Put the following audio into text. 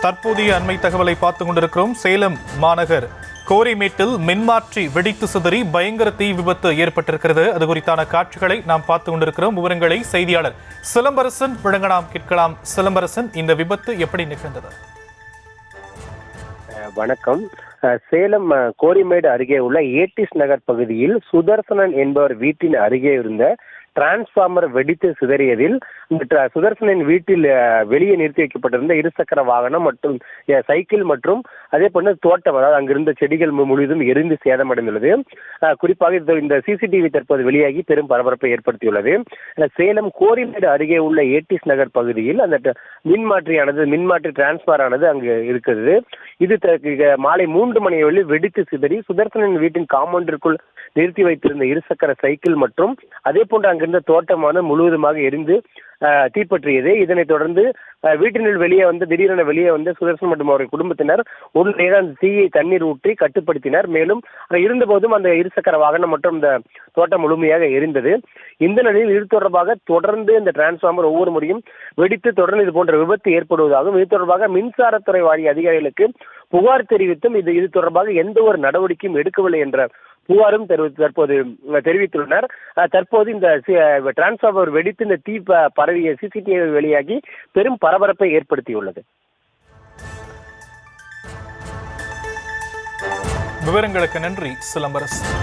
தற்போதைய அண்மை தகவலை பார்த்துக் கொண்டிருக்கிறோம். சேலம் மாநகர் கோரிமேட்டில் மின்மாற்றி வெடித்து சிதறி பயங்கர தீ விபத்து ஏற்பட்டிருக்கிறது. அது குறித்தான காட்சிகளை நாம் பார்த்துக் கொண்டிருக்கிறோம். விவரங்களை செய்தியாளர் சிலம்பரசன் வழங்க நாம் கேட்கலாம். சிலம்பரசன், இந்த விபத்து எப்படி நிகழ்ந்தது? வணக்கம். சேலம் கோரிமேடு அருகே உள்ள ஏடிஸ் நகர் பகுதியில் சுதர்சனன் என்பவர் வீட்டின் அருகே இருந்த டிரான்ஸ்பார்மர் வெடித்து சிதறியதில் சுதர்சனின் வீட்டில் வெளியே நிறுத்தி வைக்கப்பட்டிருந்த இருசக்கர வாகனம் மற்றும் சைக்கிள் மற்றும் அதே போல தோட்டம், அதாவது அங்கிருந்த செடிகள் முழுவதும் எரிந்து சேதமடைந்துள்ளது. குறிப்பாக இந்த சிசிடிவி தற்போது வெளியாகி பெரும் பரபரப்பை ஏற்படுத்தியுள்ளது. சேலம் கோரிமேடு அருகே உள்ள ஏடிஸ் நகர் பகுதியில் அந்த மின்மாற்றி டிரான்ஸ்பார் ஆனது அங்கு இருக்கிறது. இது மாலை 3 மணி அளவில் வெடித்து சிதறி சுதர்சனின் வீட்டின் காம்பவுண்டிற்குள் நிறுத்தி வைத்திருந்த இருசக்கர சைக்கிள் மற்றும் அதே போன்று அங்கிருந்த தோட்டமான முழுவதுமாக எரிந்து தீப்பற்றியது. இதனைத் தொடர்ந்து வீட்டினுள் திடீரென வெளியே வந்து சுதர்சன் மற்றும் அவருடைய குடும்பத்தினர் உடனே அந்த தீயை தண்ணீர் ஊற்றி கட்டுப்படுத்தினர். மேலும் இருந்தபோதும் அந்த இருசக்கர வாகனம் மற்றும் இந்த தோட்டம் முழுமையாக எரிந்தது. இந்த நிலையில் இது தொடர்பாக தொடர்ந்து இந்த டிரான்ஸ்பார்மர் ஒவ்வொரு முறையும் வெடித்து தொடர்ந்து இது போன்ற விபத்து ஏற்படுவதாகவும், இது தொடர்பாக மின்சாரத்துறை வாரிய அதிகாரிகளுக்கு புகார் தெரிவித்தும் இது தொடர்பாக எந்த ஒரு நடவடிக்கையும் எடுக்கவில்லை என்ற புகாரும் தற்போது தெரிவித்துள்ளனர். தற்போது இந்த டிரான்ஸ்பார்மர் வெடித்து இந்த தீ பரவிய சிசிடிவி வெளியாகி பெரும் பரபரப்பை ஏற்படுத்தியுள்ளது. விவரங்களுக்கு நன்றி சிலம்பரசன்.